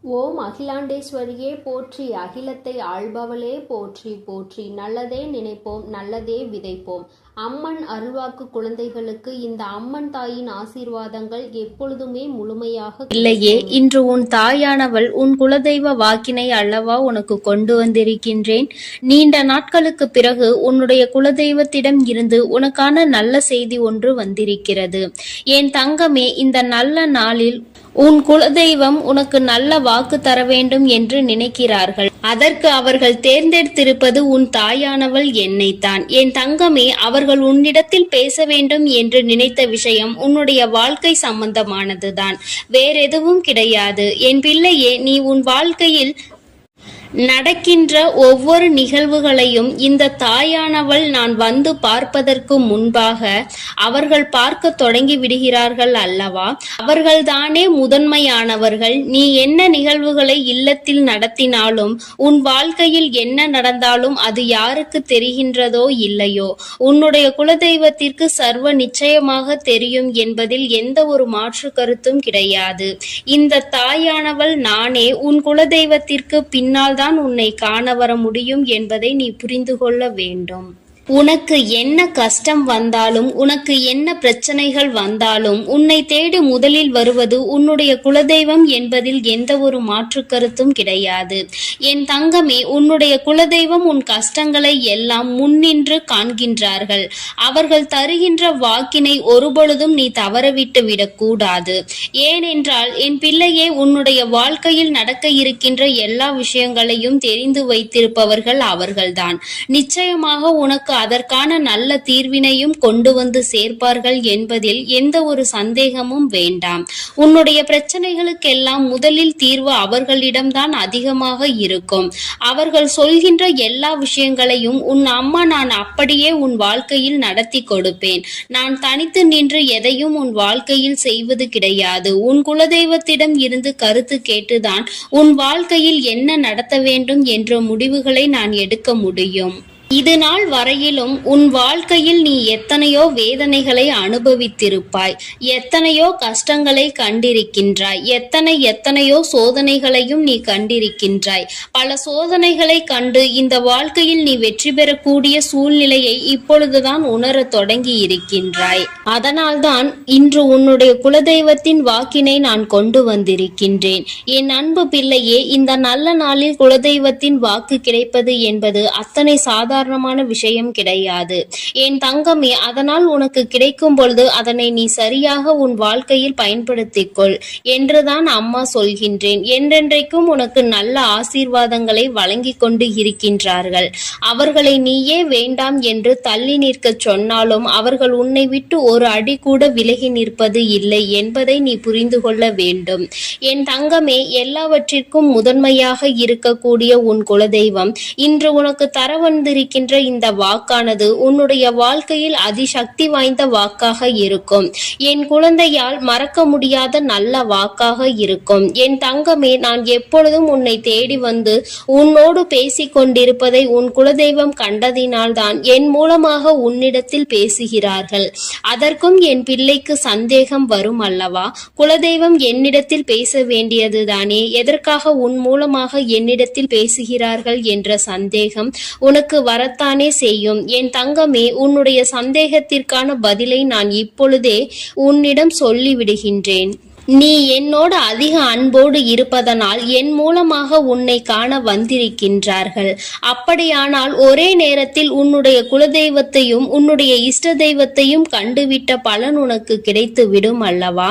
ஓம் அகிலாண்டேஸ்வரியே போற்றி, அகிலத்தை ஆள்பவளே போற்றி போற்றி. நல்லதே நினைப்போம், நல்லதே விதைப்போம். அம்மன் அருள்வாக்கு குழந்தைகளுக்கு இந்த அம்மன் தாயின் ஆசீர்வாதங்கள் எப்பொழுதுமே முழுமையாக இல்லையே. இன்று உன் தாயானவள் உன் குலதெய்வ வாக்கினை அல்லவா உனக்கு கொண்டு வந்திருக்கின்றேன். நீண்ட நாட்களுக்கு பிறகு உன்னுடைய குலதெய்வத்திடம் இருந்து உனக்கான நல்ல செய்தி ஒன்று வந்திருக்கிறது. என் தங்கமே, இந்த நல்ல நாளில் உன் குலதெய்வம் உனக்கு நல்ல வாக்கு தர வேண்டும் என்று நினைக்கிறார்கள். அதற்கு அவர்கள் தேர்ந்தெடுத்திருப்பது உன் தாயானவள் என்னைத்தான். என் தங்கமே, அவர்கள் உன்னிடத்தில் பேச வேண்டும் என்று நினைத்த விஷயம் உன்னுடைய வாழ்க்கை சம்பந்தமானதுதான், வேறெதுவும் கிடையாது. என் பிள்ளையே, நீ உன் வாழ்க்கையில் நடக்கின்ற ஒவ்வொரு நிகழ்வுகளையும் இந்த தாயானவள் நான் வந்து பார்ப்பதற்கு முன்பாக அவர்கள் பார்க்க தொடங்கி விடுகிறார்கள் அல்லவா? அவர்கள்தானே முதன்மையானவர்கள். நீ என்ன நிகழ்வுகளை இல்லத்தில் நடத்தினாலும், உன் வாழ்க்கையில் என்ன நடந்தாலும் அது யாருக்கு தெரிகின்றதோ இல்லையோ, உன்னுடைய குலதெய்வத்திற்கு சர்வ நிச்சயமாக தெரியும் என்பதில் எந்த ஒரு மாற்று கருத்தும் கிடையாது. இந்த தாயானவள் நானே உன் குலதெய்வத்திற்கு பின்னால் தான் உன்னை காண வர முடியும் என்பதை நீ புரிந்து கொள்ள வேண்டும். உனக்கு என்ன கஷ்டம் வந்தாலும், உனக்கு என்ன பிரச்சனைகள் வந்தாலும், உன்னை தேடி முதலில் வருவது உன்னுடைய குலதெய்வம் என்பதில் எந்த ஒரு மாற்று கருத்தும் கிடையாது. என் தங்கமே, உன்னுடைய குலதெய்வம் உன் கஷ்டங்களை எல்லாம் முன்னின்று காண்கின்றார்கள். அவர்கள் தருகின்ற வாக்கினை ஒருபொழுதும் நீ தவறவிட்டு விடக்கூடாது. ஏனென்றால் என் பிள்ளையே, உன்னுடைய வாழ்க்கையில் நடக்க இருக்கின்ற எல்லா விஷயங்களையும் தெரிந்து வைத்திருப்பவர்கள் அவர்கள்தான். நிச்சயமாக உனக்கு அதற்கான நல்ல தீர்வினையும் கொண்டு வந்து சேர்ப்பார்கள் என்பதில் எந்த ஒரு சந்தேகமும் வேண்டாம். உன்னுடைய பிரச்சனைகளுக்கெல்லாம் முதலில் தீர்வு அவர்களிடம்தான் அதிகமாக இருக்கும். அவர்கள் சொல்கின்ற எல்லா விஷயங்களையும் உன் அம்மா நான் அப்படியே உன் வாழ்க்கையில் நடத்தி கொடுப்பேன். நான் தனித்து நின்று எதையும் உன் வாழ்க்கையில் செய்வது கிடையாது. உன் குலதெய்வத்திடம் இருந்து கருத்து கேட்டுதான் உன் வாழ்க்கையில் என்ன நடத்த வேண்டும் என்ற முடிவுகளை நான் எடுக்க முடியும். இது நாள் வரையிலும் உன் வாழ்க்கையில் நீ எத்தனையோ வேதனைகளை அனுபவித்திருப்பாய், எத்தனையோ கஷ்டங்களை கண்டிருக்கின்றாய், எத்தனையோ சோதனைகளையும் நீ கண்டிருக்கின்றாய். பல சோதனைகளை கண்டு இந்த வாழ்க்கையில் நீ வெற்றி பெறக்கூடிய சூழ்நிலையை இப்பொழுதுதான் உணர தொடங்கி இருக்கின்றாய். அதனால்தான் இன்று உன்னுடைய குலதெய்வத்தின் வாக்கினை நான் கொண்டு வந்திருக்கின்றேன். என் அன்பு பிள்ளையே, இந்த நல்ல நாளில் குலதெய்வத்தின் வாக்கு கிடைப்பது என்பது அத்தனை சாதாரண விஷயம் கிடையாது என் தங்கமே. அதனால் உனக்கு கிடைக்கும் பொழுது அதனை நீ சரியாக உன் வாழ்க்கையில் பயன்படுத்திக் கொள் என்றுதான் அம்மா சொல்கின்றேன். என்றென்றைக்கும் உனக்கு நல்ல ஆசீர்வாதங்களை வழங்கி கொண்டு இருக்கின்றார்கள். அவர்களை நீயே வேண்டாம் என்று தள்ளி நிற்க சொன்னாலும் அவர்கள் உன்னை விட்டு ஒரு அடி கூட விலகி நிற்பது இல்லை என்பதை நீ புரிந்து கொள்ள வேண்டும். என் தங்கமே, எல்லாவற்றிற்கும் முதன்மையாக இருக்கக்கூடிய உன் குலதெய்வம் இன்று உனக்கு தர வந்திருக்கின்ற இந்த வாக்கானது உன்னுடைய வாழ்க்கையில் அதிசக்தி வாய்ந்த வாக்காக இருக்கும். என் குழந்தையால் மறக்க முடியாத நல்ல வாக்காக இருக்கும். என் தங்கமே, நான் எப்பொழுதும் உன்னை தேடி வந்து உன்னோடு பேசிக் கொண்டிருப்பதை உன் குலதெய்வம் கண்டதினால்தான் என் மூலமாக உன்னிடத்தில் பேசுகிறார்கள். அதற்கும் என் பிள்ளைக்கு சந்தேகம் வரும் அல்லவா? குலதெய்வம் என்னிடத்தில் பேச வேண்டியதுதானே, எதற்காக உன் மூலமாக என்னிடத்தில் பேசுகிறார்கள் என்ற சந்தேகம் உனக்கு வரத்தானே செய்யும். என் தங்கமே, உன்னுடைய சந்தேகத்திற்கான பதிலை நான் இப்பொழுதே உன்னிடம் சொல்லிவிடுகின்றேன். நீ என்னோடு அதிக அன்போடு இருப்பதனால் என் மூலமாக உன்னை காண வந்திருக்கின்றார்கள். அப்படியானால் ஒரே நேரத்தில் உன்னுடைய குலதெய்வத்தையும் உன்னுடைய இஷ்ட தெய்வத்தையும் கண்டுவிட்ட பலன் உனக்கு கிடைத்து விடும் அல்லவா?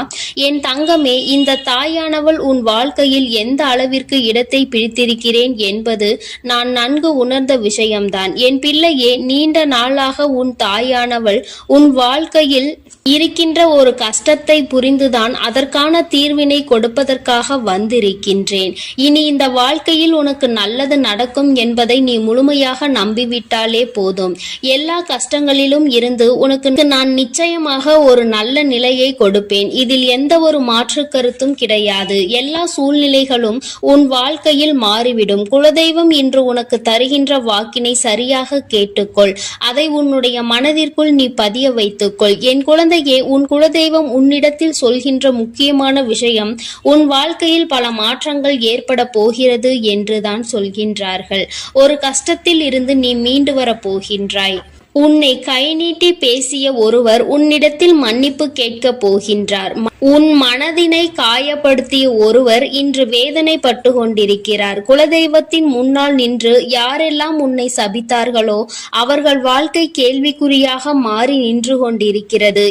என் தங்கமே, இந்த தாயானவள் உன் வாழ்க்கையில் எந்த அளவிற்கு இடத்தை பிடித்திருக்கிறேன் என்பது நான் நன்கு உணர்ந்த விஷயம்தான். என் பிள்ளையே, நீண்ட நாளாக உன் தாயானவள் உன் வாழ்க்கையில் இருக்கின்ற ஒரு கஷ்டத்தை புரிந்துதான் அதற்கான தீர்வினை கொடுப்பதற்காக வந்திருக்கின்றேன். இனி இந்த வாழ்க்கையில் உனக்கு நல்லது நடக்கும் என்பதை நீ முழுமையாக நம்பிவிட்டாலே போதும். எல்லா கஷ்டங்களிலும் இருந்து உனக்கு நான் நிச்சயமாக ஒரு நல்ல நிலையை கொடுப்பேன். இதில் எந்த ஒரு மாற்று கருத்தும் கிடையாது. எல்லா சூழ்நிலைகளும் உன் வாழ்க்கையில் மாறிவிடும். குலதெய்வம் இன்று உனக்கு தருகின்ற வாக்கினை சரியாக கேட்டுக்கொள். அதை உன்னுடைய மனதிற்குள் நீ பதிய வைத்துக்கொள். என் குழந்தையே, உன் குலதெய்வம் உன்னிடத்தில் சொல்கின்ற முக்கியமான முக்கியமான விஷயம், உன் வாழ்க்கையில் பல மாற்றங்கள் ஏற்பட போகிறது என்றுதான் சொல்கின்றார்கள். ஒரு கஷ்டத்தில் இருந்து நீ மீண்டு வரப் போகின்றாய். உன்னை கை நீட்டி பேசிய ஒருவர் உன்னிடத்தில் மன்னிப்பு கேட்கப் போகின்றார். உன் மனதினை காயப்படுத்திய ஒருவர் இன்று வேதனைப்பட்டு கொண்டிருக்கிறார். குலதெய்வத்தின் முன்னால் நின்று யாரெல்லாம் உன்னை சபித்தார்களோ அவர்கள் வாழ்க்கை கேள்விக்குறியாக மாறி நின்று கொண்டிருக்கிறது.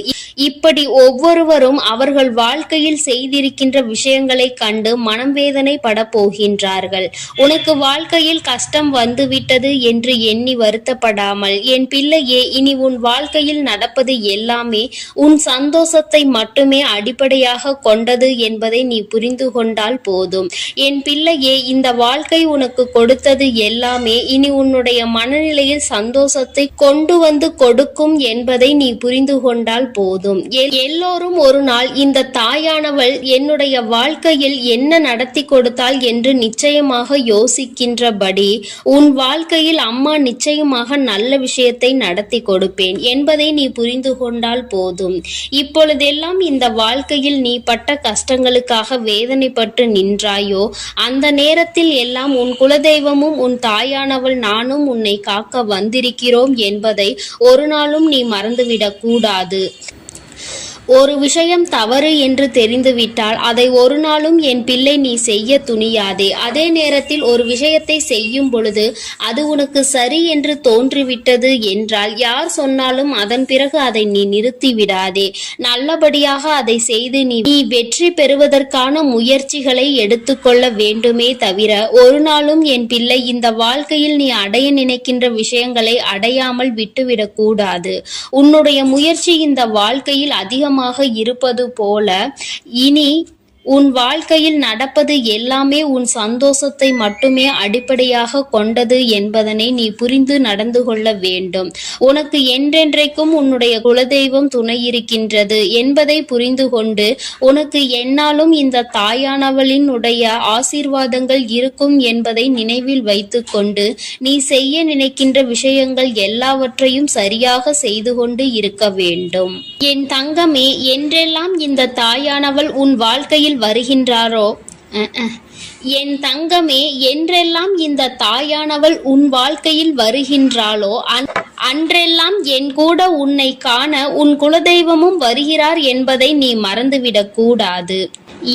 இப்படி ஒவ்வொருவரும் அவர்கள் வாழ்க்கையில் செய்திருக்கின்ற விஷயங்களை கண்டு மனம் வேதனை பட போகின்றார்கள். உனக்கு வாழ்க்கையில் கஷ்டம் வந்துவிட்டது என்று எண்ணி வருத்தப்படாமல், என் பிள்ளையே, இனி உன் வாழ்க்கையில் நடப்பது எல்லாமே உன் சந்தோஷத்தை மட்டுமே அடிப்படையாக கொண்டது என்பதை நீ புரிந்து கொண்டால் போதும். என் பிள்ளையே, இந்த வாழ்க்கை உனக்கு கொடுத்தது எல்லாமே இனி உன்னுடைய மனநிலையில் சந்தோஷத்தை கொண்டு வந்து கொடுக்கும் என்பதை நீ புரிந்து கொண்டால் போதும். எல்லோரும் ஒரு நாள் இந்த தாயானவள் என்னுடைய வாழ்க்கையில் என்ன நடத்தி கொடுத்தாள் என்று நிச்சயமாக யோசிக்கின்றபடி உன் வாழ்க்கையில் அம்மா நிச்சயமாக நல்ல விஷயத்தை நடத்தி கொடுப்பேன் என்பதை நீ புரிந்து கொண்டால் போதும். இப்பொழுதெல்லாம் இந்த வாழ்க்கையில் நீ பட்ட கஷ்டங்களுக்காக வேதனைப்பட்டு நின்றாயோ, அந்த நேரத்தில் எல்லாம் உன் குலதெய்வமும் உன் தாயானவள் நானும் உன்னை காக்க வந்திருக்கிறோம் என்பதை ஒரு நாளும் நீ மறந்துவிடக் கூடாது. ஒரு விஷயம் தவறு என்று தெரிந்துவிட்டால் அதை ஒரு நாளும் என் பிள்ளை நீ செய்ய துணியாதே. அதே நேரத்தில் ஒரு விஷயத்தை செய்யும் பொழுது அது உனக்கு சரி என்று தோன்றிவிட்டது என்றால் யார் சொன்னாலும் அதன் பிறகு அதை நீ நிறுத்தி விடாதே. நல்லபடியாக அதை செய்து நீ வெற்றி பெறுவதற்கான முயற்சிகளை எடுத்துக்கொள்ள வேண்டுமே தவிர ஒரு நாளும் என் பிள்ளை இந்த வாழ்க்கையில் நீ அடைய நினைக்கின்ற விஷயங்களை அடையாமல் விட்டுவிடக் கூடாது. உன்னுடைய முயற்சி இந்த வாழ்க்கையில் அதிகமாக இருப்பது போல இனி உன் வாழ்க்கையில் நடப்பது எல்லாமே உன் சந்தோஷத்தை மட்டுமே அடிப்படையாக கொண்டது என்பதனை நீ புரிந்து நடந்து கொள்ள வேண்டும். உனக்கு என்றென்றைக்கும் உன்னுடைய குலதெய்வம் துணை இருக்கின்றது என்பதை புரிந்து கொண்டு உனக்கு என்னாலும் இந்த தாயானவளினுடைய ஆசீர்வாதங்கள் இருக்கும் என்பதை நினைவில் வைத்து கொண்டு நீ செய்ய நினைக்கின்ற விஷயங்கள் எல்லாவற்றையும் சரியாக செய்து கொண்டு இருக்க வேண்டும். என் தங்கமே, என்றெல்லாம் இந்த தாயானவள் உன் வாழ்க்கையில் வருகின்றாரோ என் தங்கமே, என்றெல்லாம் இந்த தாயானவள் உன் வாழ்க்கையில் வருகின்றாளோ அன்றெல்லாம் என் கூட உன்னை காண உன் குலதெய்வமும் வருகிறார் என்பதை நீ மறந்துவிடக் கூடாது.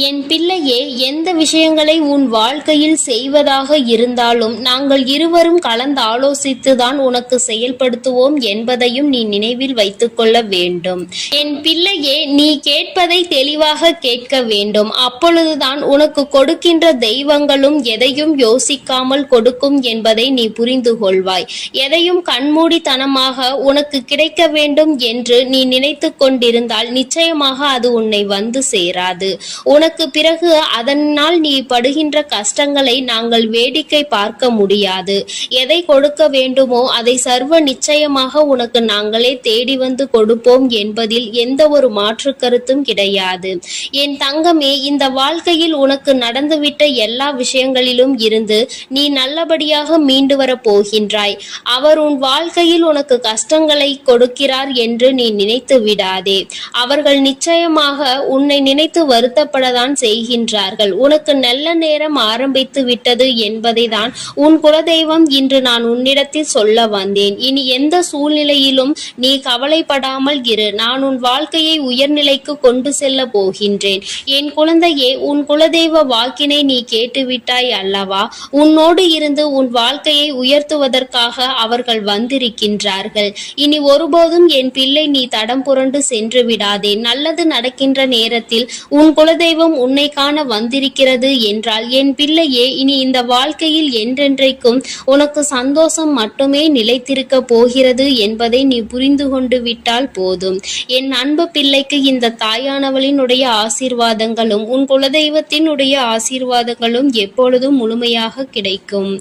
என் பிள்ளையே, எந்த விஷயங்களை உன் வாழ்க்கையில் செய்வதாக இருந்தாலும் நாங்கள் இருவரும் கலந்து ஆலோசித்துதான் உனக்கு செயல்படுத்துவோம் என்பதையும் நீ நினைவில் வைத்துக் கொள்ள வேண்டும். என் பிள்ளையே, நீ கேட்பதை தெளிவாக கேட்க வேண்டும். அப்பொழுதுதான் உனக்கு கொடுக்கின்ற தெய்வங்களும் எதையும் யோசிக்காமல் கொடுக்கும் என்பதை நீ புரிந்து கொள்வாய். எதையும் கண்மூடித்தனமாக உனக்கு கிடைக்க வேண்டும் என்று நீ நினைத்து கொண்டிருந்தால் நிச்சயமாக அது உன்னை வந்து சேராது. உனக்கு பிறகு அதனால் நீ படுகின்ற கஷ்டங்களை நாங்கள் வேடிக்கை பார்க்க முடியாது. எதை கொடுக்க வேண்டுமோ அதை சர்வ நிச்சயமாக உனக்கு நாங்களே தேடி வந்து கொடுப்போம் என்பதில் எந்த ஒரு மாற்று கருத்தும் கிடையாது. என் தங்கமே, இந்த வாழ்க்கையில் உனக்கு நடந்துவிட்ட எல்லா விஷயங்களிலும் இருந்து நீ நல்லபடியாக மீண்டு வரப் போகின்றாய். அவர் உன் வாழ்க்கையில் உனக்கு கஷ்டங்களை கொடுக்கிறார் என்று நீ நினைத்து விடாதே. அவர்கள் நிச்சயமாக உன்னை நினைத்து வருத்தப்படதான் செய்கின்றார்கள். உனக்கு நல்ல நேரம் ஆரம்பித்து விட்டது என்பதை தான் உன் குலதெய்வம் இன்று நான் உன்னிடத்தில் சொல்ல வந்தேன். இனி எந்த சூழ்நிலையிலும் நீ கவலைப்படாமல் இரு. நான் உன் வாழ்க்கையை உயர்நிலைக்கு கொண்டு செல்ல போகின்றேன். என் குழந்தையே, உன் குலதெய்வ வாக்கினை நீ கேட்டுவிட்டாய் அல்லவா? உன்னோடு இருந்து உன் வாழ்க்கையை உயர்த்துவதற்காக அவர்கள் வந்திருக்கின்றார்கள். இனி ஒருபோதும் என் பிள்ளை நீ தடம் புரண்டு சென்று விடாதே. நல்லது நடக்கின்ற நேரத்தில் உன் குலதெய்வம் உன்னை காண வந்திருக்கிறது என்றால் என் பிள்ளையே, இனி இந்த வாழ்க்கையில் என்றென்றைக்கும் உனக்கு சந்தோஷம் மட்டுமே நிலைத்திருக்க போகிறது என்பதை நீ புரிந்து கொண்டு விட்டால் போதும். என் அன்பு பிள்ளைக்கு இந்த தாயானவளினுடைய ஆசீர்வாதங்களும் உன் குலதெய்வத்தினுடைய ஆசீர்வாதங்களும் எப்பொழுதும் முழுமையாக கிடைக்கும்.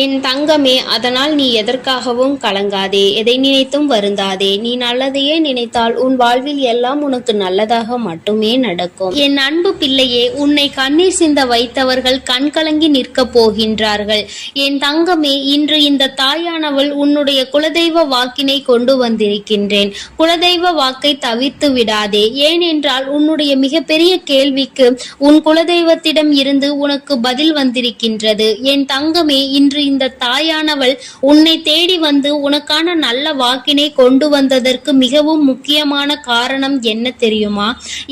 என் தங்கமே, அதனால் நீ எதற்காகவும் கலங்காதே, எதை நினைத்தும் வருந்தாதே. நீ நல்லதையே நினைத்தால் உன் வாழ்வில் எல்லாம் உனக்கு நல்லதாக மட்டுமே நடக்கும். என் அன்பு பிள்ளையே, உன்னை கண்ணீர் சிந்த வைத்தவர்கள் கண்கலங்கி நிற்கப் போகின்றார்கள். என் தங்கமே, இன்று இந்த தாயானவள் உன்னுடைய குலதெய்வ வாக்கினை கொண்டு வந்திருக்கின்றேன். குலதெய்வ வாக்கை தவிர்த்து விடாதே. ஏனென்றால் உன்னுடைய மிகப்பெரிய கேள்விக்கு உன் குலதெய்வத்திடம் இருந்து உனக்கு பதில் வந்திருக்கின்றது. என் தங்கமே, இன்று இந்த தாயானவள் உன்னை தேடி வந்து உனக்கான நல்ல வாக்கினை கொண்டு வந்ததற்கு மிகவும் முக்கியமான காரணம் என்ன தெரியுமா?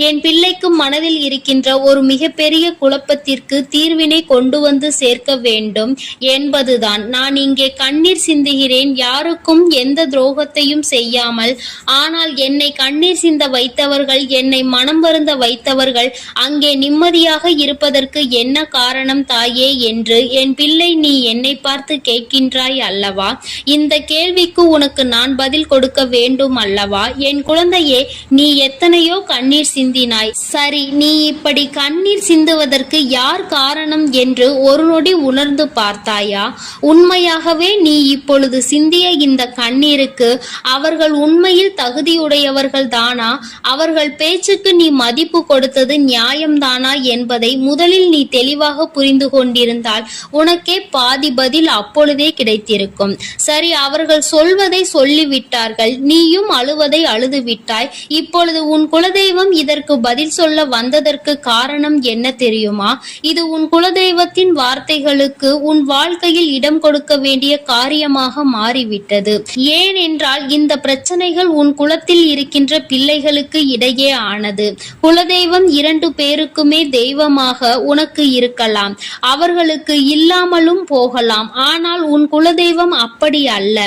என் பிள்ளைக்கு மனதில் இருக்கின்ற ஒரு மிகப்பெரிய குழப்பத்திற்கு தீர்வினை கொண்டு வந்து சேர்க்க வேண்டும் என்பதுதான். நான் இங்கே கண்ணீர் சிந்துகிறேன், யாருக்கும் எந்த துரோகத்தையும் செய்யாமல். ஆனால் என்னை கண்ணீர் சிந்த வைத்தவர்கள், என்னை மனம் வருந்த வைத்தவர்கள் அங்கே நிம்மதியாக இருப்பதற்கு என்ன காரணம் தாயே என்று என் பிள்ளை நீ என்னை பார்த்து கேட்கின்றாய் அல்லவா? இந்த கேள்விக்கு உனக்கு நான் பதில் கொடுக்க வேண்டும் அல்லவா? என் குழந்தையே, நீ எத்தனையோ கண்ணீர் சிந்தினாய். சரி, நீ இப்படி கண்ணீர் சிந்துவதற்கு யார் காரணம் என்று ஒரு நொடி உணர்ந்து பார்த்தாயா? உண்மையாகவே நீ இப்பொழுது சிந்திய இந்த கண்ணீருக்கு அவர்கள் உண்மையில் தகுதியுடையவர்கள் தானா? அவர்கள் பேச்சுக்கு நீ மதிப்பு கொடுத்தது நியாயம்தானா என்பதை முதலில் நீ தெளிவாக புரிந்து கொண்டிருந்தால் உனக்கே பாதி பதில் அப்பொழுதே கிடைத்திருக்கும். சரி, அவர்கள் சொல்வதை சொல்லிவிட்டார்கள், நீயும் அழுவதை அழுது விட்டாய். இப்பொழுது உன் குலதெய்வம் இதற்கு பதில் சொல்ல வந்ததற்கு காரணம் என்ன தெரியுமா? இது உன் குலதெய்வத்தின் வார்த்தைகளுக்கு உன் வாழ்க்கையில் இடம் கொடுக்க வேண்டிய காரியமாக மாறிவிட்டது. ஏனென்றால் இந்த பிரச்சனைகள் உன் குலத்தில் இருக்கின்ற பிள்ளைகளுக்கு இடையே ஆனது. குலதெய்வம் 2 பேருக்குமே தெய்வமாக உனக்கு இருக்கலாம், அவர்களுக்கு இல்லாமலும் போகலாம். ஆனால் உன் குலதெய்வம் அப்படி அல்ல.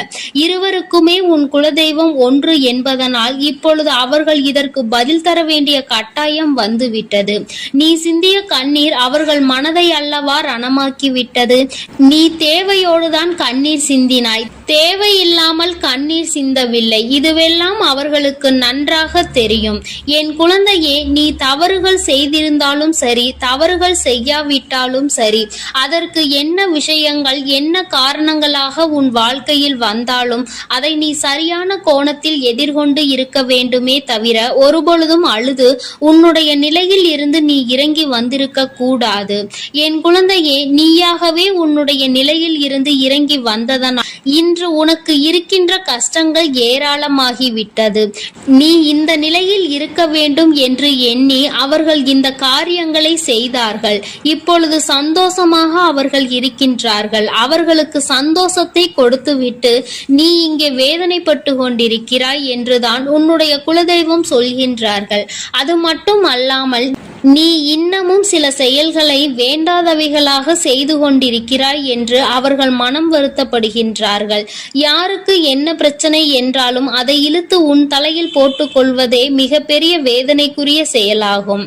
இருவருக்குமே உன் குலதெய்வம் ஒன்று என்பதனால் இப்பொழுது அவர்கள் இதற்கு பதில் தர வேண்டிய கட்டாயம் வந்துவிட்டது. நீ சிந்திய கண்ணீர் அவர்கள் மனதை அல்லவா ரணமாக்கி விட்டது. நீ தேவையோடுதான் கண்ணீர் சிந்தினாய், தேவையில்லாமல் கண்ணீர் சிந்தவில்லை. இதுவெல்லாம் அவர்களுக்கு நன்றாக தெரியும். என் குழந்தையே, நீ தவறுகள் செய்திருந்தாலும் சரி, தவறுகள் செய்யாவிட்டாலும் சரி, அதற்கு என்ன விஷயங்கள் என்ன காரணங்களாக உன் வாழ்க்கையில் வந்தாலும் அதை நீ சரியான கோணத்தில் எதிர்கொண்டு இருக்க வேண்டுமே தவிர ஒருபொழுதும் அழுது உன்னுடைய நிலையில் இருந்து நீ இறங்கி வந்திருக்க கூடாது. என் குழந்தையே, நீயாகவே உன்னுடைய நிலையில் இருந்து இறங்கி வந்ததனால் இன்று உனக்கு இருக்கின்ற கஷ்டங்கள் ஏராளமாகிவிட்டது. நீ இந்த நிலையில் இருக்க வேண்டும் என்று எண்ணி அவர்கள் இந்த காரியங்களை செய்தார்கள். இப்பொழுது சந்தோஷமாக அவர்கள் இருக்கின்றார்கள். அவர்களுக்கு சந்தோஷத்தை கொடுத்துவிட்டு நீ இங்கே வேதனைப்பட்டு கொண்டிருக்கிறாய் என்றுதான் உன்னுடைய குலதெய்வம் சொல்கின்றார்கள். அது மட்டும் அல்லாமல் நீ இன்னமும் சில செயல்களை வேண்டாதவைகளாக செய்து கொண்டிருக்கிறாய் என்று அவர்கள் மனம் வருத்தப்படுகின்றார்கள். யாருக்கு என்ன பிரச்சனை என்றாலும் அதை இழுத்து உன் தலையில் போட்டுக்கொள்வதே மிகப்பெரிய வேதனைக்குரிய செயலாகும்.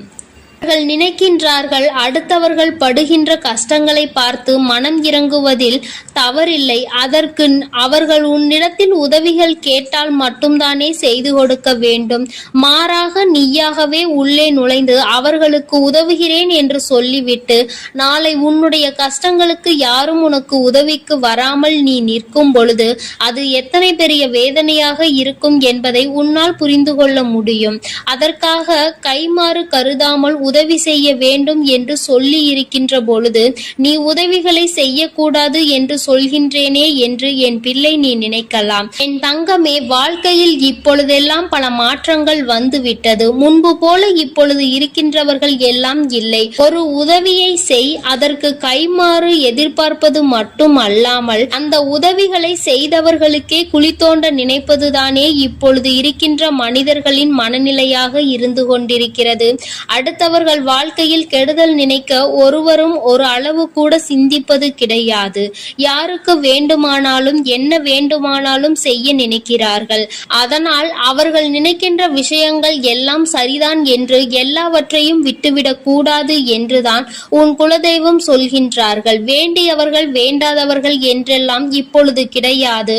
அவர்கள் நினைக்கின்றார்கள் அடுத்தவர்கள் படுகின்ற கஷ்டங்களை பார்த்து மனம் இறங்குவதில் தவறில்லை. அதற்கு அவர்கள் உன்னிடத்தில் உதவிகள் கேட்டால் மட்டும்தானே செய்து கொடுக்க வேண்டும். மாறாக நீயாகவே உள்ளே நுழைந்து அவர்களுக்கு உதவுகிறேன் என்று சொல்லிவிட்டு நாளை உன்னுடைய கஷ்டங்களுக்கு யாரும் உனக்கு உதவிக்கு வராமல் நீ நிற்கும் பொழுது அது எத்தனை பெரிய வேதனையாக இருக்கும் என்பதை உன்னால் புரிந்து கொள்ள முடியும். அதற்காக கைமாறு கருதாமல் உதவி செய்ய வேண்டும் என்று சொல்லி இருக்கின்ற பொழுது நீ உதவிகளை செய்யக்கூடாது என்று சொல்கின்றேனே என்று என் பிள்ளை நீ நினைக்கலாம். என் தங்கமே, வாழ்க்கையில் இப்பொழுதெல்லாம் பல மாற்றங்கள் வந்துவிட்டது. முன்பு போல இப்பொழுது இருக்கின்றவர்கள் எல்லாம் இல்லை. ஒரு உதவியை செய், அதற்கு கைமாறு எதிர்பார்ப்பது மட்டும் அல்லாமல் அந்த உதவிகளை செய்தவர்களுக்கே குழி தோண்ட நினைப்பதுதானே இப்பொழுது இருக்கின்ற மனிதர்களின் மனநிலையாக இருந்து கொண்டிருக்கிறது. அடுத்தவர்கள் வாழ்க்கையில் கெடுதல் நினைக்க ஒருவரும் ஒரு அளவு கூட சிந்திப்பது கிடையாது. யாருக்கு வேண்டுமானாலும் என்ன வேண்டுமானாலும் செய்ய நினைக்கிறார்கள். அதனால் அவர்கள் நினைக்கின்ற விஷயங்கள் எல்லாம் சரிதான் என்று எல்லாவற்றையும் விட்டுவிடக் கூடாது என்றுதான் உன் குலதெய்வம் சொல்கின்றார்கள். வேண்டியவர்கள் வேண்டாதவர்கள் என்றெல்லாம் இப்பொழுது கிடையாது.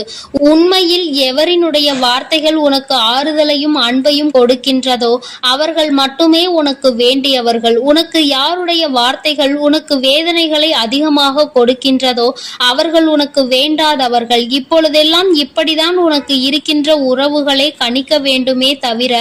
உண்மையில் எவரினுடைய வார்த்தைகள் உனக்கு ஆறுதலையும் அன்பையும் கொடுக்கின்றதோ அவர்கள் மட்டுமே உனக்கு வேண்டிய வேண்டியவர்கள். உனக்கு யாருடைய வார்த்தைகள் உனக்கு வேதனைகளை அதிகமாக கொடுக்கின்றதோ அவர்கள் உனக்கு வேண்டாதவர்கள். இப்பொழுதெல்லாம் இப்படிதான் உனக்கு இருக்கின்ற உறவுகளை கணிக்க வேண்டுமே தவிர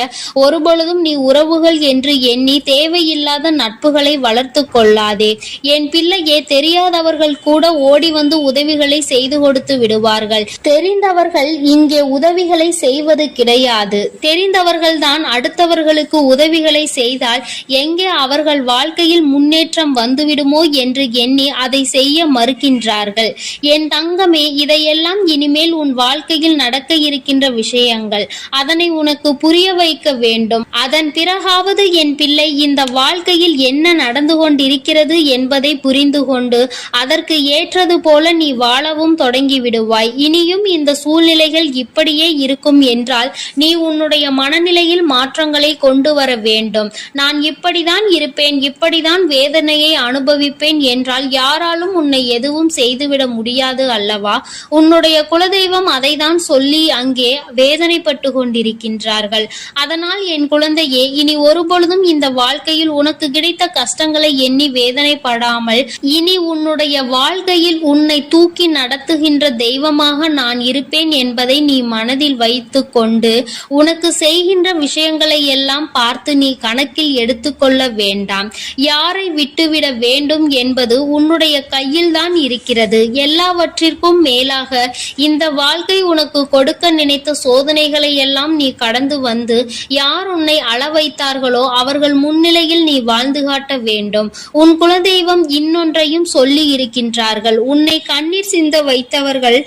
ஒருபொழுதும் நீ உறவுகள் என்று எண்ணி தேவையில்லாத நட்புகளை வளர்த்து கொள்ளாதே. என் பிள்ளையே, தெரியாதவர்கள் கூட ஓடி வந்து உதவிகளை செய்து கொடுத்து விடுவார்கள். தெரிந்தவர்கள் இங்கே உதவிகளை செய்வது கிடையாது. தெரிந்தவர்கள் தான் அடுத்தவர்களுக்கு உதவிகளை செய்தால் எங்கே அவர்கள் வாழ்க்கையில் முன்னேற்றம் வந்துவிடுமோ என்று எண்ணி அதை செய்ய மறுக்கின்றார்கள். என் தங்கமே, இதையெல்லாம் இனிமேல் உன் வாழ்க்கையில் நடக்க இருக்கின்ற விஷயங்கள். அதனை உனக்கு புரிய வைக்க வேண்டும். அதன் பிறகாவது என் பிள்ளை இந்த வாழ்க்கையில் என்ன நடந்து கொண்டிருக்கிறது என்பதை புரிந்து கொண்டு அதற்கு ஏற்றது போல நீ வாழவும் தொடங்கி விடுவாய். இனியும் இந்த சூழ்நிலைகள் இப்படியே இருக்கும் என்றால் நீ உன்னுடைய மனநிலையில் மாற்றங்களை கொண்டு வர வேண்டும். நான் இப்படிதான் இருப்பேன், இப்படிதான் வேதனையை அனுபவிப்பேன் என்றால் யாராலும் உன்னை எதுவும் செய்துவிட முடியாது அல்லவா? உன்னுடைய குலதெய்வம் அதை தான் சொல்லி அங்கே வேதனைப்பட்டு கொண்டிருக்கின்றார்கள். அதனால் என் குழந்தையே, இனி ஒருபொழுதும் இந்த வாழ்க்கையில் உனக்கு கிடைத்த கஷ்டங்களை எண்ணி வேதனைப்படாமல் இனி உன்னுடைய வாழ்க்கையில் உன்னை தூக்கி நடத்துகின்ற தெய்வமாக நான் இருப்பேன் என்பதை நீ மனதில் வைத்து கொண்டு உனக்கு செய்கின்ற விஷயங்களை எல்லாம் பார்த்து நீ கணக்கில் எடுத்துக்கொள்ள வேண்டாம். யாரை விட்டுவிட வேண்டும் என்பது உன்னுடைய கையில் தான் இருக்கிறது. எல்லாவற்றிற்கும் மேலாக இந்த வாழ்க்கை உனக்கு கொடுக்க நினைத்த சோதனைகளை எல்லாம் நீ கடந்து வந்து யார் உன்னை அள வைத்தார்களோ அவர்கள் முன்னிலையில் நீ வாழ்ந்து காட்ட வேண்டும். உன் குலதெய்வம் இன்னொன்றையும் சொல்லி இருக்கின்றார்கள். உன்னை கண்ணீர் சிந்த வைத்தவர்கள்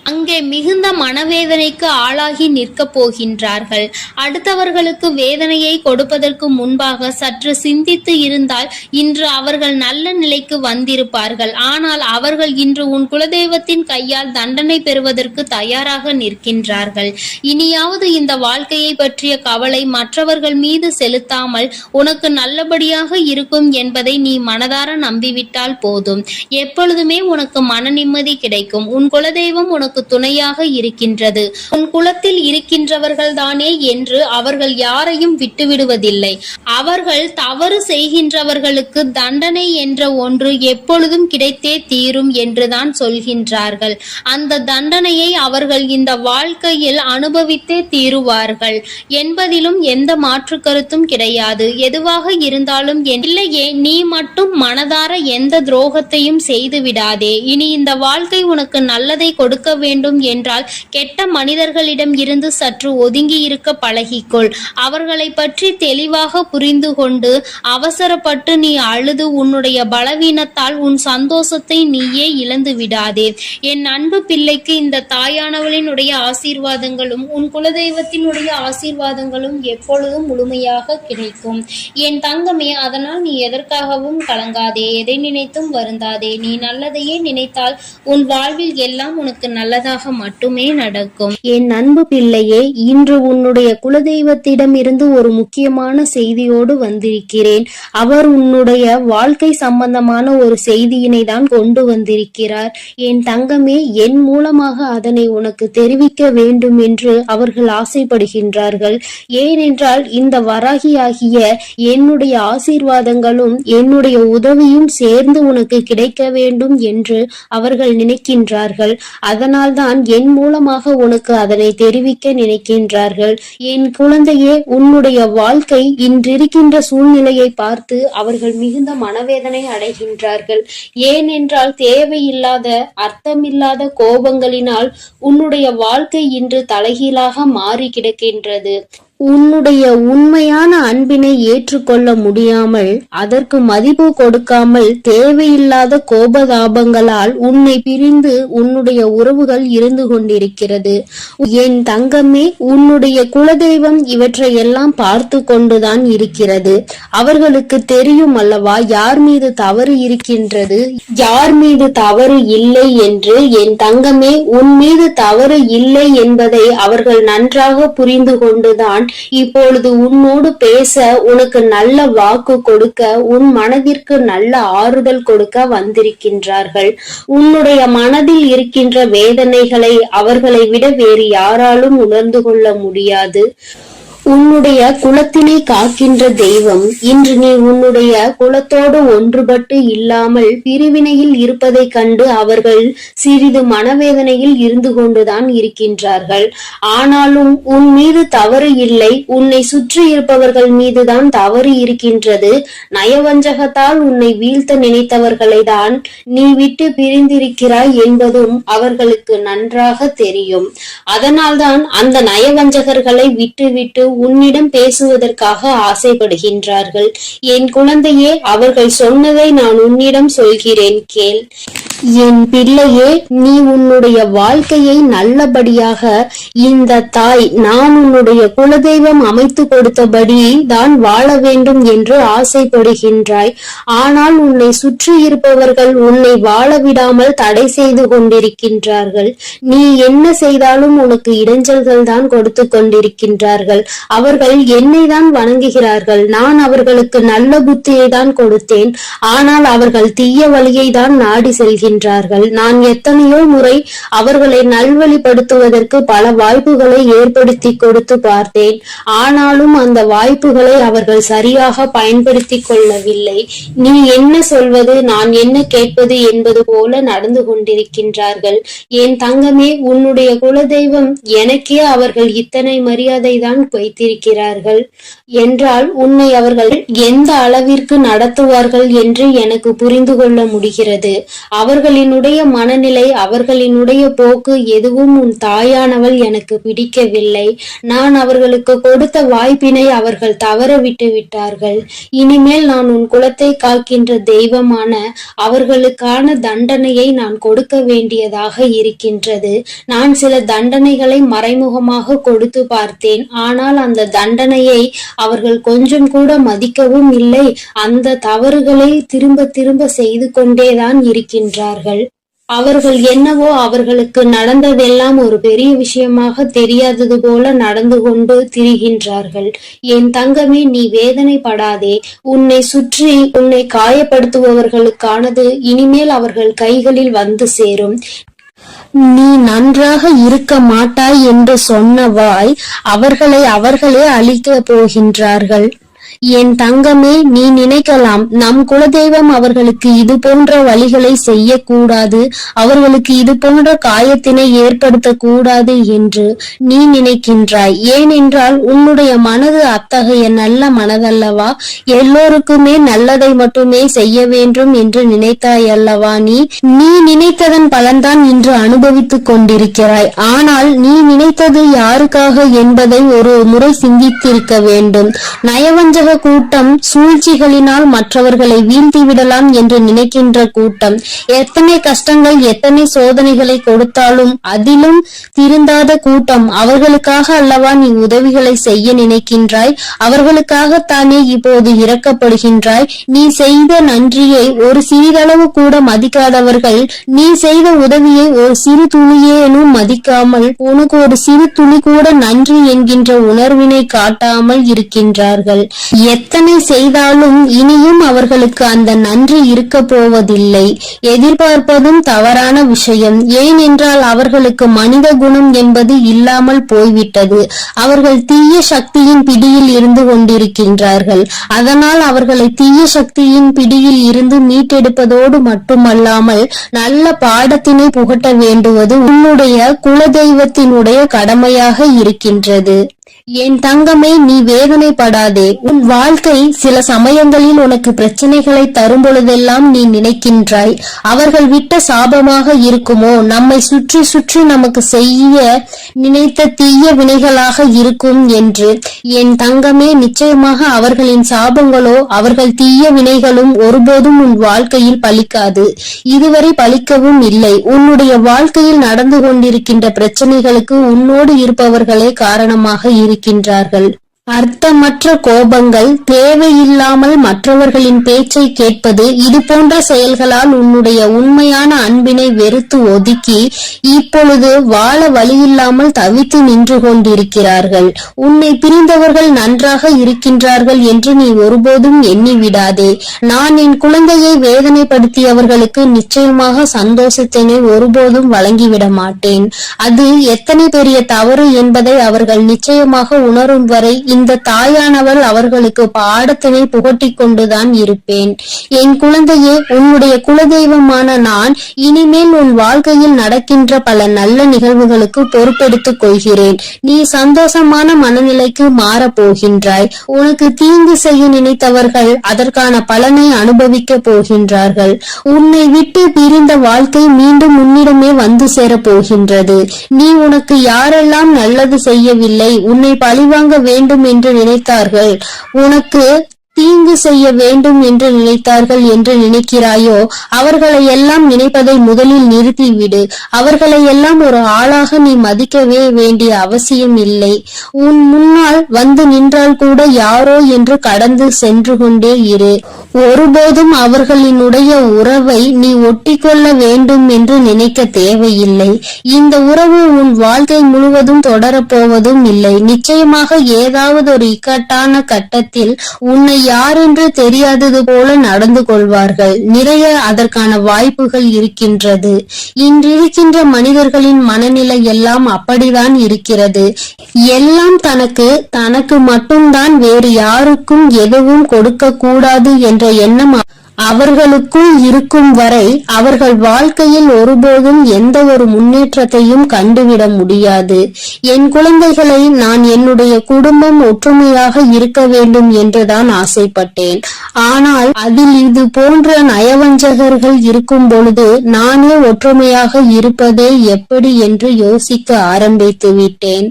அங்கே மிகுந்த மனவேதனைக்கு ஆளாகி நிற்கப் போகின்றார்கள். அடுத்தவர்களுக்கு வேதனையை கொடுப்பதற்கு முன்பாக சற்று சிந்தித்து இருந்தால் இன்று அவர்கள் நல்ல நிலைக்கு வந்திருப்பார்கள். ஆனால் அவர்கள் இன்று உன் குலதெய்வத்தின் கையால் தண்டனை பெறுவதற்கு தயாராக நிற்கின்றார்கள். இனியாவது இந்த வாழ்க்கையை பற்றிய கவலை மற்றவர்கள் மீது செலுத்தாமல் உனக்கு நல்லபடியாக இருக்கும் என்பதை நீ மனதார நம்பிவிட்டால் போதும். எப்பொழுதுமே உனக்கு மன நிம்மதி கிடைக்கும். உன் குலதெய்வம் உனக்கு துணையாக இருக்கின்றது. உன் குலத்தில் இருக்கின்றவர்கள் தானே என்று அவர்கள் யாரையும் விட்டுவிடுவதில்லை. அவர்கள் தவறு செய்கின்றவர்களுக்கு தண்டனை என்ற ஒன்று எப்பொழுதும் கிடைத்தே தீரும் என்றுதான் சொல்கின்றார்கள். அந்த தண்டனையை அவர்கள் இந்த வாழ்க்கையில் அனுபவித்தே தீருவார்கள் என்பதிலும் எந்த மாற்று கருத்தும் கிடையாது. எதுவாக இருந்தாலும் இல்லையே, நீ மட்டும் மனதார எந்த துரோகத்தையும் செய்து விடாதே. இனி இந்த வாழ்க்கை உனக்கு நல்லதை கொடுக்க வேண்டும் என்றால் கெட்ட மனிதர்களிடம் இருந்து சற்று ஒதுங்கி இருக்க பழகிக்கொள். அவர்களை பற்றி தெளிவாக புரிந்து கொண்டு அவசரப்பட்டு நீ அழுது உன்னுடைய பலவீனத்தால் உன் சந்தோஷத்தை நீயே இழந்து விடாதே. என் அன்பு பிள்ளைக்கு இந்த தாயானவளினுடைய ஆசீர்வாதங்களும் உன் குலதெய்வத்தினுடைய ஆசீர்வாதங்களும் எப்பொழுதும் முழுமையாக கிடைக்கும். என் தங்கமே, அதனால் நீ எதற்காகவும் கலங்காதே, எதை நினைத்தும் வருந்தாதே. நீ நல்லதையே நினைத்தால் உன் வாழ்வில் எல்லாம் உனக்கு நல்லதாக மட்டுமே நடக்கும். என் அன்பு பிள்ளையே, இன்று உன்னுடைய குலதெய்வத்திடம் இருந்து ஒரு முக்கியமான செய்தியோடு வந்திருக்கிறேன். அவர் உன்னுடைய வாழ்க்கை சம்பந்தமான ஒரு செய்தியினை தான் கொண்டு வந்திருக்கிறார். என் தங்கமே, என் மூலமாக அதனை உனக்கு தெரிவிக்க வேண்டும் என்று அவர்கள் ஆசைப்படுகின்றார்கள். ஏனென்றால் இந்த வராகியாகிய என்னுடைய ஆசீர்வாதங்களும் என்னுடைய உதவியும் சேர்ந்து உனக்கு கிடைக்க வேண்டும் என்று அவர்கள் நினைக்கின்றார்கள். அதனால்தான் என் மூலமாக உனக்கு அதனை தெரிவிக்க நினைக்கின்றார்கள். என் குழந்தையே, உன்னுடைய வாழ்க்கை இன்றிருக்கின்ற சூழ்நிலையை பார்த்து அவர்கள் மிகுந்த மனவேதனை அடைகின்றார்கள். ஏனென்றால் தேவையில்லாத அர்த்தமில்லாத கோபங்களினால் உன்னுடைய வாழ்க்கை இன்று தலைகீழாக மாறி கிடக்கின்றது. உன்னுடைய உண்மையான அன்பினை ஏற்றுக்கொள்ள முடியாமல் அதற்கு மதிப்பு கொடுக்காமல் தேவையில்லாத கோபதாபங்களால் உன்னை பிரிந்து உன்னுடைய உறவுகள் இருந்து கொண்டிருக்கிறது. என் தங்கமே, உன்னுடைய குலதெய்வம் இவற்றையெல்லாம் பார்த்து கொண்டுதான் இருக்கிறது. அவர்களுக்கு தெரியும் அல்லவா யார் மீது தவறு இருக்கின்றது, யார் மீது தவறு இல்லை என்று. என் தங்கமே, உன் மீது தவறு இல்லை என்பதை அவர்கள் நன்றாக புரிந்து கொண்டுதான் இப்பொழுது உன்னோடு பேச, உனக்கு நல்ல வாக்கு கொடுக்க, உன் மனதிற்கு நல்ல ஆறுதல் கொடுக்க வந்திருக்கின்றார்கள். உன்னுடைய மனதில் இருக்கின்ற வேதனைகளை அவர்களை விட வேறு யாராலும் உணர்ந்து கொள்ள முடியாது. உன்னுடைய குலத்தினை காக்கின்ற தெய்வம் இன்று நீ உன்னுடைய குலத்தோடு ஒன்றுபட்டு இல்லாமல் பிரிவினையில் இருப்பதைக் கண்டு அவர்கள் சிறிது மனவேதனையில் இருந்து கொண்டுதான் இருக்கின்றார்கள். ஆனாலும் உன் மீது தவறு இல்லை, உன்னை சுற்றி இருப்பவர்கள் மீதுதான் தவறு இருக்கின்றது. நயவஞ்சகத்தால் உன்னை வீழ்த்த நினைத்தவர்களை தான் நீ விட்டு பிரிந்திருக்கிறாய் என்பதும் அவர்களுக்கு நன்றாக தெரியும். அதனால்தான் அந்த நயவஞ்சகர்களை விட்டுவிட்டு உன்னிடம் பேசுவதற்காக ஆசைப்படுகின்றார்கள். என் குழந்தையே, அவர்கள் சொன்னதை நான் உன்னிடம் சொல்கிறேன், கேள். என் பிள்ளையே, நீ உன்னுடைய வாழ்க்கையை நல்லபடியாக இந்த தாய் நான் உன்னுடைய குலதெய்வம் அமைத்து கொடுத்தபடி தான் வாழ வேண்டும் என்று ஆசைப்படுகின்றாய். ஆனால் உன்னை சுற்றி இருப்பவர்கள் உன்னை வாழ விடாமல் தடை செய்து கொண்டிருக்கின்றார்கள். நீ என்ன செய்தாலும் உனக்கு இடைஞ்சல்கள் தான் கொடுத்து கொண்டிருக்கின்றார்கள். அவர்கள் என்னை தான் வணங்குகிறார்கள். நான் அவர்களுக்கு நல்ல புத்தியை தான் கொடுத்தேன். ஆனால் அவர்கள் தீய வழியை தான் நாடி செல்கின்றார்கள். நான் எத்தனையோ முறை அவர்களை நல்வழிப்படுத்துவதற்கு பல வாய்ப்புகளை ஏற்படுத்தி கொடுத்து பார்த்தேன். ஆனாலும் அந்த வாய்ப்புகளை அவர்கள் சரியாக பயன்படுத்தி கொள்ளவில்லை. நீ என்ன சொல்வது, நான் என்ன கேட்பது என்பது போல நடந்து கொண்டிருக்கின்றார்கள். என் தங்கமே, உன்னுடைய குலதெய்வம் எனக்கே அவர்கள் இத்தனை மரியாதை தான் வைத்திருக்கிறார்கள் என்றால் உன்னை அவர்கள் எந்த அளவிற்கு நடத்துவார்கள் என்று எனக்கு புரிந்து கொள்ள முடிகிறது. அவர்களினுடைய மனநிலை, அவர்களினுடைய போக்கு எதுவும் உன் தாயானவள் எனக்கு பிடிக்கவில்லை. நான் அவர்களுக்கு கொடுத்த வாய்ப்பினை அவர்கள் தவற விட்டு விட்டார்கள். இனிமேல் நான் உன் குலத்தை காக்கின்ற தெய்வமான அவர்களுக்கான தண்டனையை நான் கொடுக்க வேண்டியதாக இருக்கின்றது. நான் சில தண்டனைகளை மறைமுகமாக கொடுத்து பார்த்தேன். ஆனால் அந்த தண்டனையை அவர்கள் கொஞ்சம் கூட மதிக்கவும் இல்லை. அந்த தவறுகளை திரும்ப திரும்ப செய்து கொண்டேதான் இருக்கின்றார்கள். அவர்கள் என்னவோ அவர்களுக்கு நடந்ததெல்லாம் ஒரு பெரிய விஷயமாக தெரியாதது போல நடந்து கொண்டு திரிகின்றார்கள். என் தங்கமே, நீ வேதனைப்படாதே. உன்னை சுற்றி உன்னை காயப்படுத்துபவர்களுக்கானது இனிமேல் அவர்கள் கைகளில் வந்து சேரும். நீ நன்றாக இருக்க மாட்டாய் என்று சொன்ன வாய் அவர்களை அவர்களே அழிக்க போகின்றார்கள். என் தங்கமே, நீ நினைக்கலாம் நம் குலதெய்வம் அவர்களுக்கு இது போன்ற வழிகளை செய்யக்கூடாது, அவர்களுக்கு இது போன்ற காயத்தினை ஏற்படுத்த கூடாது என்று நீ நினைக்கின்றாய். ஏனென்றால் உன்னுடைய மனது அத்தகைய நல்ல மனதல்லவா? எல்லோருக்குமே நல்லதை மட்டுமே செய்ய வேண்டும் என்று நினைத்தாய் அல்லவா? நீ நினைத்ததன் பலன்தான் இன்று அனுபவித்துக் கொண்டிருக்கிறாய். ஆனால் நீ நினைத்தது யாருக்காக என்பதை ஒரு முறை சிந்தித்திருக்க வேண்டும். நயவஞ்சக கூட்டம் சூழ்ச்சிகளினால் மற்றவர்களை வீழ்த்தி விடலாம் என்று நினைக்கின்ற கூட்டம் எத்தனை கஷ்டங்கள் எத்தனை சோதனைகளை கொடுத்தாலும் அதிலும் திருந்தாத கூட்டம். அவர்களுக்காக அல்லவா நீ உதவிகளை செய்ய நினைக்கின்றாய்? அவர்களுக்காகத்தானே இப்போது இறக்கப்படுகின்றாய்? நீ செய்த நன்றியை ஒரு சிறிதளவு கூட மதிக்காதவர்கள் நீ செய்த உதவியை ஒரு சிறு துளியேனும் மதிக்காமல் உனக்கு ஒரு சிறு துளி கூட நன்றி என்கின்ற உணர்வினை காட்டாமல் இருக்கின்றார்கள். எத்தனை செய்தாலும் இனியும் அவர்களுக்கு அந்த நன்றி இருக்க போவதில்லை. எதிர்பார்ப்பதும் தவறான விஷயம். ஏனென்றால் அவர்களுக்கு மனித குணம் என்பது இல்லாமல் போய்விட்டது. அவர்கள் தீய சக்தியின் பிடியில் இருந்து கொண்டிருக்கின்றார்கள். அதனால் அவர்களை தீய சக்தியின் பிடியில் இருந்து மீட்டெடுப்பதோடு மட்டுமல்லாமல் நல்ல பாடத்தினை புகட்ட வேண்டுவது உன்னுடைய குலதெய்வத்தினுடைய கடமையாக இருக்கின்றது. என் தங்கமே, நீ வேதனைப்படாதே. உன் வாழ்க்கை சில சமயங்களில் உனக்கு பிரச்சனைகளை தரும் பொழுதெல்லாம் நீ நினைக்கின்றாய், அவர்கள் விட்ட சாபமாக இருக்குமோ, நம்மை சுற்றி சுற்றி நமக்கு செய்ய நினைத்த தீய வினைகளாக இருக்கும் என்று. என் தங்கமே, நிச்சயமாக அவர்களின் சாபங்களோ அவர்கள் தீய வினைகளும் ஒருபோதும் உன் வாழ்க்கையில் பலிக்காது. இதுவரை பலிக்கவும் இல்லை. உன்னுடைய வாழ்க்கையில் நடந்து கொண்டிருக்கின்ற பிரச்சனைகளுக்கு உன்னோடு இருப்பவர்களே காரணமாக இருக்கின்றார்கள். அர்த்தமற்ற கோபங்கள், தேவையில்லாமல் மற்றவர்களின் பேச்சை கேட்பது, இது போன்ற செயல்களால் உன்னுடைய உண்மையான அன்பினை வெறுத்து ஒதுக்கி இப்பொழுது வாழ வழியில்லாமல் தவித்து நின்று கொண்டிருக்கிறார்கள். உன்னை பிரிந்தவர்கள் நன்றாக இருக்கின்றார்கள் என்று நீ ஒருபோதும் எண்ணி விடாதே. நான் என் குழந்தையை வேதனைப்படுத்தியவர்களுக்கு நிச்சயமாக சந்தோஷத்தினை ஒருபோதும் வழங்கிவிட மாட்டேன். அது எத்தனை பெரிய தவறு என்பதை அவர்கள் நிச்சயமாக உணரும் வரை இந்த தாயானவள் அவர்களுக்கு பாடத்தினை புகட்டிக் கொண்டுதான் இருப்பேன். என் குழந்தையே, உன்னுடைய குலதெய்வமான நான் இனிமேல் உன் வாழ்க்கையில் நடக்கின்ற பல நல்ல நிகழ்வுகளுக்கு பொறுப்பெடுத்துக் கொள்கிறேன். நீ சந்தோஷமான மனநிலைக்கு மாறப் போகின்றாய். உனக்கு தீங்கு செய்ய நினைத்தவர்கள் அதற்கான பலனை அனுபவிக்க போகின்றார்கள். உன்னை விட்டு பிரிந்த வாழ்க்கை மீண்டும் உன்னிடமே வந்து சேரப் போகின்றது. நீ உனக்கு யாரெல்லாம் நல்லது செய்யவில்லை, உன்னை பழிவாங்க வேண்டும் என்று நினைத்தார்கள், உனக்கு தீங்கு செய்ய வேண்டும் என்று நினைத்தார்கள் என்று நினைக்கிறாயோ, அவர்களை எல்லாம் நினைப்பதை முதலில் நிறுத்திவிடு. அவர்களை எல்லாம் ஒரு ஆளாக நீ மதிக்கவே வேண்டிய அவசியம் இல்லை. உன் முன்னால் வந்து நின்றால் கூட யாரோ என்று கடந்து சென்று கொண்டே இரு. ஒருபோதும் அவர்களினுடைய உறவை நீ ஒட்டிக்கொள்ள வேண்டும் என்று நினைக்க தேவையில்லை. இந்த உறவு உன் வாழ்க்கை முழுவதும் தொடரப்போவதும் இல்லை. நிச்சயமாக ஏதாவது ஒரு இக்கட்டான கட்டத்தில் உன்னை யாரென்று தெரியாதது போல நடந்து கொள்வார்கள். நிறைய அதற்கான வாய்ப்புகள் இருக்கின்றது. இன்றிருக்கின்ற மனிதர்களின் மனநிலை எல்லாம் அப்படிதான் இருக்கிறது. எல்லாம் தனக்கு மட்டும்தான், வேறு யாருக்கும் எதுவும் கொடுக்க கூடாது என்ற எண்ணம் அவர்களுக்குள் இருக்கும் வரை அவர்கள் வாழ்க்கையில் ஒருபோதும் எந்த ஒரு முன்னேற்றத்தையும் கண்டுவிட முடியாது. என் குழந்தைகளை, நான் என்னுடைய குடும்பம் ஒற்றுமையாக இருக்க வேண்டும் என்றுதான் ஆசைப்பட்டேன். ஆனால் அதில் இது போன்ற நயவஞ்சகர்கள் இருக்கும் பொழுது நானே ஒற்றுமையாக இருப்பதே எப்படி என்று யோசிக்க ஆரம்பித்து விட்டேன்.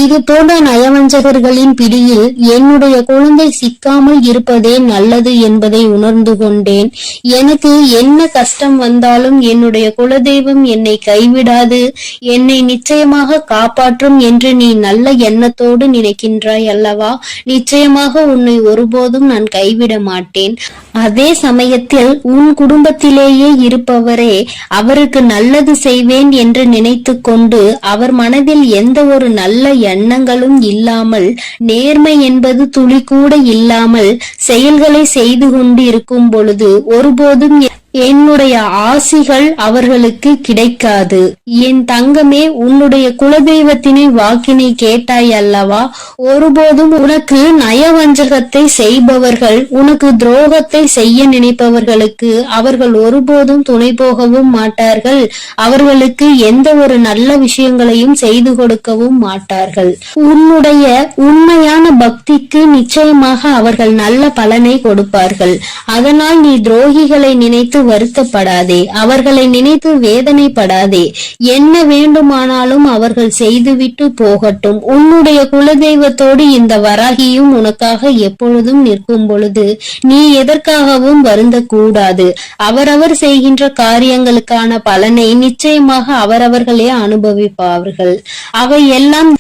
இது போன்ற நயவஞ்சகர்களின் பிடியில் என்னுடைய குழந்தை சிக்காமல் இருப்பதே நல்லது என்பதை உணர்ந்து கொண்டேன். எனக்கு என்ன கஷ்டம் வந்தாலும் என்னுடைய குலதெய்வம் என்னை கைவிடாது, என்னை நிச்சயமாக காப்பாற்றும் என்று நீ நல்ல எண்ணத்தோடு நினைக்கின்றாய் அல்லவா? நிச்சயமாக உன்னை ஒருபோதும் நான் கைவிட மாட்டேன். அதே சமயத்தில் உன் குடும்பத்திலேயே இருப்பவரே அவருக்கு நல்லது செய்வேன் என்று நினைத்து கொண்டு அவர் மனதில் எந்த ஒரு நல்ல எண்ணங்களும் இல்லாமல், நேர்மை என்பது துளி கூட இல்லாமல் செயல்களை செய்து கொண்டு இருக்கும் பொழுது ஒருபோதும் என்னுடைய ஆசிகள் அவர்களுக்கு கிடைக்காது. என் தங்கமே, உன்னுடைய குலதெய்வத்தினை வாக்கினை கேட்டாய் அல்லவா? ஒருபோதும் உனக்கு நயவஞ்சகத்தை செய்பவர்கள், உனக்கு துரோகத்தை செய்ய நினைப்பவர்களுக்கு அவர்கள் ஒருபோதும் துணை போகவும் மாட்டார்கள். அவர்களுக்கு எந்த ஒரு நல்ல விஷயங்களையும் செய்து கொடுக்கவும் மாட்டார்கள். உன்னுடைய உண்மையான பக்திக்கு நிச்சயமாக அவர்கள் நல்ல பலனை கொடுப்பார்கள். அதனால் நீ துரோகிகளை நினைத்து வருத்தப்படாதே, அவர்களை நினைத்து வேதனைப்படாதே. என்ன வேண்டுமானாலும் அவர்கள் செய்துவிட்டு போகட்டும். உன்னுடைய குலதெய்வத்தோடு இந்த வராகியும் உனக்காக எப்பொழுதும் நிற்கும் பொழுது நீ எதற்காகவும் வருந்தக்கூடாது. அவரவர் செய்கின்ற காரியங்களுக்கான பலனை நிச்சயமாக அவரவர்களே அனுபவிப்பார்கள். அவை எல்லாம்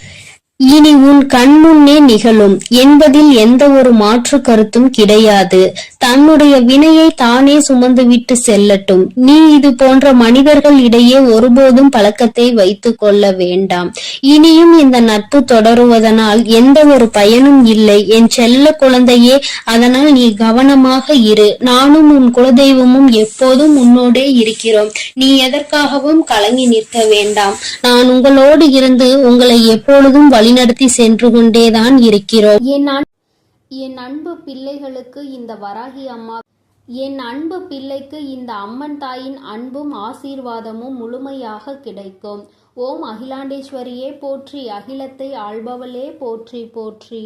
இனி உன் கண்முன்னே நிகழும் என்பதில் எந்த ஒரு மாற்று கருத்தும் கிடையாது. தன்னுடைய வினையை தானே சுமந்துவிட்டு செல்லட்டும். நீ இது போன்ற மனிதர்கள் இடையே ஒருபோதும் பழக்கத்தை வைத்துக் கொள்ள வேண்டாம். இனியும் இந்த நட்பு தொடருவதனால் எந்த ஒரு பயனும் இல்லை என் செல்ல குழந்தையே. அதனால் நீ கவனமாக இரு. நானும் உன் குலதெய்வமும் எப்போதும் உன்னோடே இருக்கிறோம். நீ எதற்காகவும் கலங்கி நிற்க வேண்டாம். நான் உங்களோடு இருந்து உங்களை எப்பொழுதும் வழிநடத்தி சென்று கொண்டேதான் இருக்கிறோம். என் அன்பு பிள்ளைகளுக்கு இந்த வராகி அம்மா, என் அன்பு பிள்ளைக்கு இந்த அம்மன் தாயின் அன்பும் ஆசீர்வாதமும் முழுமையாக கிடைக்கும். ஓம் அகிலாண்டேஸ்வரியே போற்றி, அகிலத்தை ஆள்பவளே போற்றி போற்றி.